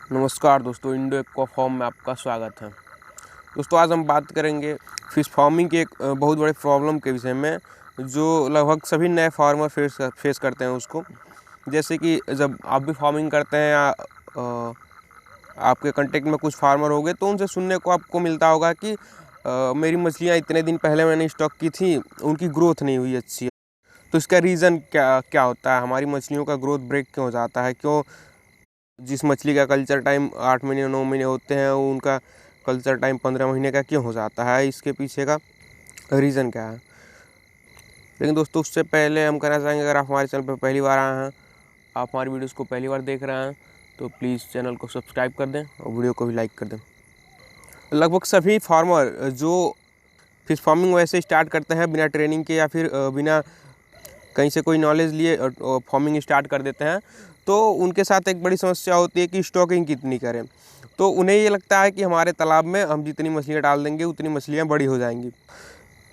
नमस्कार दोस्तों, Indo aqua farm में आपका स्वागत है। दोस्तों, आज हम बात करेंगे फिश फार्मिंग के एक बहुत बड़े प्रॉब्लम के विषय में, जो लगभग सभी नए फार्मर फेस करते हैं उसको। जैसे कि जब आप भी फार्मिंग करते हैं या आपके कांटेक्ट में कुछ फार्मर होंगे तो उनसे सुनने को आपको मिलता होगा कि मेरी मछलियाँ इतने दिन पहले मैंने स्टॉक की थी, उनकी ग्रोथ नहीं हुई अच्छी है। तो इसका रीज़न क्या क्या होता है? हमारी मछलियों का ग्रोथ ब्रेक क्यों हो जाता है? क्यों जिस मछली का कल्चर टाइम 8 महीने 9 महीने होते हैं, उनका कल्चर टाइम 15 महीने का क्यों हो जाता है? इसके पीछे का रीज़न क्या है? लेकिन दोस्तों, उससे पहले हम कहना चाहेंगे, अगर आप हमारे चैनल पर पहली बार आए हैं, आप हमारी वीडियोस को पहली बार देख रहे हैं, तो प्लीज़ चैनल को सब्सक्राइब कर दें और वीडियो को भी लाइक कर दें। लगभग सभी फार्मर जो फिश फार्मिंग वैसे स्टार्ट करते हैं बिना ट्रेनिंग के या फिर बिना कहीं से कोई नॉलेज लिए फार्मिंग स्टार्ट कर देते हैं, तो उनके साथ एक बड़ी समस्या होती है कि स्टॉकिंग कितनी करें। तो उन्हें ये लगता है कि हमारे तालाब में हम जितनी मछलियाँ डाल देंगे उतनी मछलियाँ बड़ी हो जाएंगी,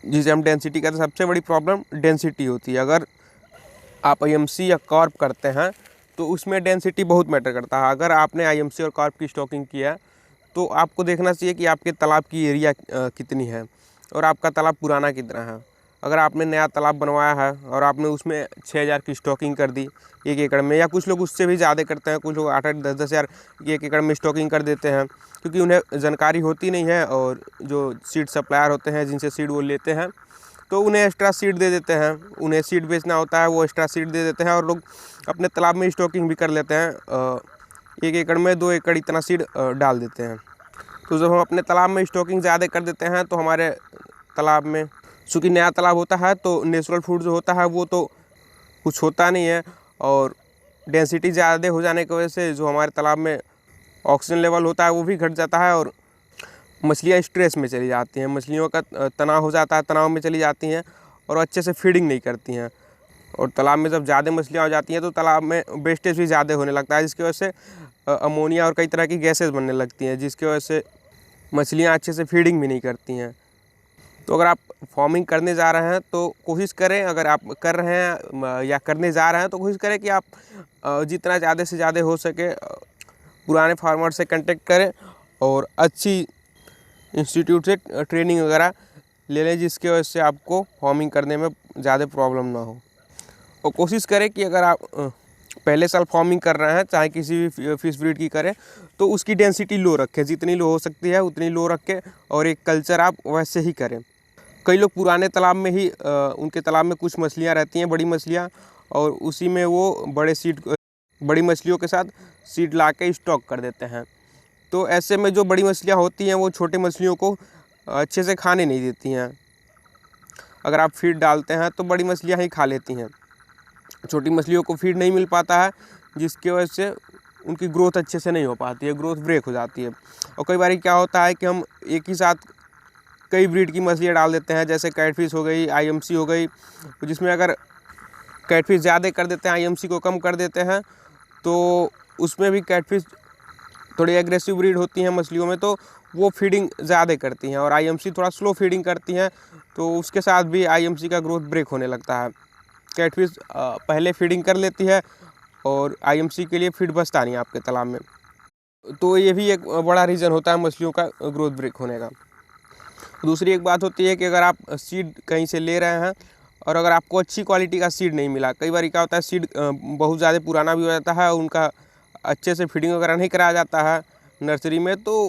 जिसे हम डेंसिटी कहते हैं। सबसे बड़ी प्रॉब्लम डेंसिटी होती है। अगर आप आईएमसी या कार्प करते हैं तो उसमें डेंसिटी बहुत मैटर करता है। अगर आपने आईएमसी और कार्प की स्टॉकिंग किया है तो आपको देखना चाहिए कि आपके तालाब की एरिया कितनी है और आपका तालाब पुराना कितना है। अगर आपने नया तालाब बनवाया है और आपने उसमें 6,000 की स्टॉकिंग कर दी 1 एकड़ में, या कुछ लोग उससे भी ज़्यादा करते हैं, कुछ लोग 8-8 10-10 हज़ार 1 एकड़ में स्टॉकिंग कर देते हैं, क्योंकि उन्हें जानकारी होती नहीं है। और जो सीड सप्लायर होते हैं जिनसे सीड वो लेते हैं, तो उन्हें एक्स्ट्रा सीड दे देते हैं। उन्हें सीड बेचना होता है, वो एक्स्ट्रा सीड दे देते हैं और लोग अपने तालाब में स्टॉकिंग भी कर लेते हैं। 1 एकड़ में 2 एकड़ इतना सीड डाल देते हैं। तो जब हम अपने तालाब में स्टॉकिंग ज़्यादा कर देते हैं तो हमारे तालाब में, चूँकि नया तालाब होता है तो नेचुरल फूड जो होता है वो तो कुछ होता नहीं है, और डेंसिटी ज़्यादा हो जाने की वजह से जो हमारे तालाब में ऑक्सीजन लेवल होता है वो भी घट जाता है और मछलियाँ स्ट्रेस में चली जाती हैं। मछलियों का तनाव हो जाता है, तनाव में चली जाती हैं और अच्छे से फीडिंग नहीं करती हैं। और तालाब में जब ज़्यादा मछलियाँ हो जाती हैं तो तालाब में वेस्टेज भी ज़्यादा होने लगता है, जिसकी वजह से अमोनिया और कई तरह की गैसेज बनने लगती हैं, जिसकी वजह से मछलियाँ अच्छे से फीडिंग भी नहीं करती हैं। तो अगर आप फार्मिंग करने जा रहे हैं तो कोशिश करें, अगर आप कर रहे हैं या करने जा रहे हैं तो कोशिश करें कि आप जितना ज़्यादा से ज़्यादा हो सके पुराने फार्मर से कांटेक्ट करें और अच्छी इंस्टीट्यूट से ट्रेनिंग वगैरह ले लें, जिसकी वजह से आपको फार्मिंग करने में ज़्यादा प्रॉब्लम ना हो। और कोशिश करें कि अगर आप पहले साल फार्मिंग कर रहे हैं, चाहे किसी भी फिश ब्रीड की करें, तो उसकी डेंसिटी लो रखें, जितनी लो हो सकती है उतनी लो रखें, और एक कल्चर आप वैसे ही करें। कई लोग पुराने तालाब में ही उनके तालाब में कुछ मछलियाँ रहती हैं, बड़ी मछलियाँ, और उसी में वो बड़ी मछलियों के साथ सीड ला के स्टॉक कर देते हैं। तो ऐसे में जो बड़ी मछलियाँ होती हैं वो छोटी मछलियों को अच्छे से खाने नहीं देती हैं। अगर आप फीड डालते हैं तो बड़ी मछलियाँ ही खा लेती हैं, छोटी मछलियों को फीड नहीं मिल पाता है, जिसकी वजह से उनकी ग्रोथ अच्छे से नहीं हो पाती है, ग्रोथ ब्रेक हो जाती है। और कई बार क्या होता है कि हम एक ही साथ कई ब्रीड की मछलियाँ डाल देते हैं, जैसे कैटफिश हो गई, आईएमसी हो गई, जिसमें अगर कैटफिश ज़्यादा कर देते हैं, आईएमसी को कम कर देते हैं, तो उसमें भी कैटफिश थोड़ी एग्रेसिव ब्रीड होती हैं मछलियों में, तो वो फीडिंग ज़्यादा करती हैं, और आईएमसी थोड़ा स्लो फीडिंग करती हैं, तो उसके साथ भी आईएमसी का ग्रोथ ब्रेक होने लगता है। कैटफिश पहले फीडिंग कर लेती है और आईएमसी के लिए फीड बचता नहीं आपके तालाब में। तो ये भी एक बड़ा रीज़न होता है मछलियों का ग्रोथ ब्रेक होने का। दूसरी एक बात होती है कि अगर आप सीड कहीं से ले रहे हैं और अगर आपको अच्छी क्वालिटी का सीड नहीं मिला, कई बार क्या होता है सीड बहुत ज़्यादा पुराना भी हो जाता है, उनका अच्छे से फीडिंग वगैरह नहीं कराया जाता है नर्सरी में, तो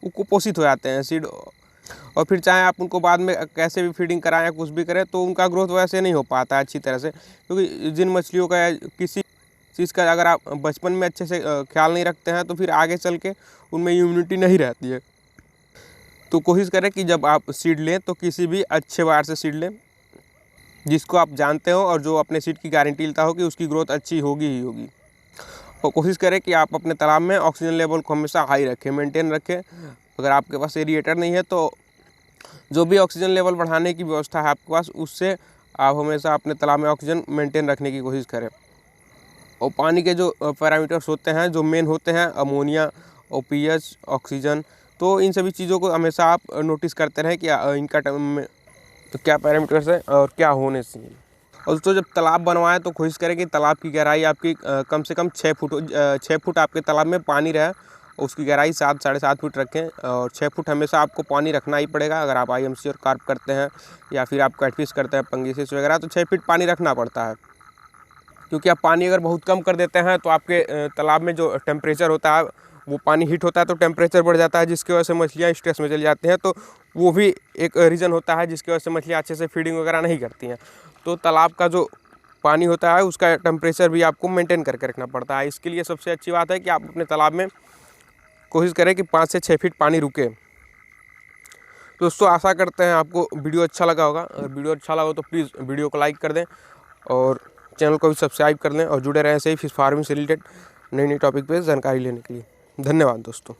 वो कुपोषित हो जाते हैं सीड। और फिर चाहे आप उनको बाद में कैसे भी फीडिंग कराएं या कुछ भी करें, तो उनका ग्रोथ वैसे नहीं हो पाता है अच्छी तरह से, क्योंकि जिन मछलियों का किसी चीज़ का अगर आप बचपन में अच्छे से ख्याल नहीं रखते हैं तो फिर आगे चल के उनमें इम्यूनिटी नहीं रहती है। तो कोशिश करें कि जब आप सीड लें तो किसी भी अच्छे बार से सीड लें, जिसको आप जानते हो और जो अपने सीड की गारंटी लेता हो कि उसकी ग्रोथ अच्छी होगी ही होगी। और कोशिश करें कि आप अपने तालाब में ऑक्सीजन लेवल को हमेशा हाई रखें, मेंटेन रखें। अगर आपके पास एरिएटर नहीं है तो जो भी ऑक्सीजन लेवल बढ़ाने की व्यवस्था है आपके पास, उससे आप हमेशा अपने तालाब में ऑक्सीजन मेंटेन रखने की कोशिश करें। और पानी के जो पैरामीटर्स होते हैं, जो मेन होते हैं, अमोनिया और पीएच, ऑक्सीजन, तो इन सभी चीज़ों को हमेशा आप नोटिस करते रहें कि इनका टाइम में क्या पैरामीटर्स है और क्या होने चाहिए। और दोस्तों जब तालाब बनवाएं तो कोशिश करें कि तालाब की गहराई आपकी कम से कम 6 फुट 6 फुट आपके तालाब में पानी रहे, उसकी गहराई 7 साढ़े 7 फुट रखें। और 6 फुट हमेशा आपको पानी रखना ही पड़ेगा। अगर आप IMC और कार्प करते हैं या फिर आप कैटफिश करते हैं, पंगीसिस वगैरह, तो 6 फीट पानी रखना पड़ता है। क्योंकि आप पानी अगर बहुत कम कर देते हैं तो आपके तालाब में जो टेम्परेचर होता है वो पानी हीट होता है तो टेम्परेचर बढ़ जाता है, जिसकी वजह से मछलियाँ स्ट्रेस में चली जाती हैं। तो वो भी एक रीज़न होता है जिसकी वजह से मछलियाँ अच्छे से फीडिंग वगैरह नहीं करती हैं। तो तालाब का जो पानी होता है उसका टेम्परेचर भी आपको मेंटेन करके रखना पड़ता है। इसके लिए सबसे अच्छी बात है कि आप अपने तालाब में कोशिश करें कि 5 से 6 फीट पानी रुके। दोस्तों आशा करते हैं आपको वीडियो अच्छा लगा होगा। अगर वीडियो अच्छा लगा हो तो प्लीज़ वीडियो को लाइक कर दें और चैनल को भी सब्सक्राइब कर लें और जुड़े रहें ऐसे ही फिश फार्मिंग से रिलेटेड नई नई टॉपिक पे जानकारी लेने के लिए। धन्यवाद दोस्तों।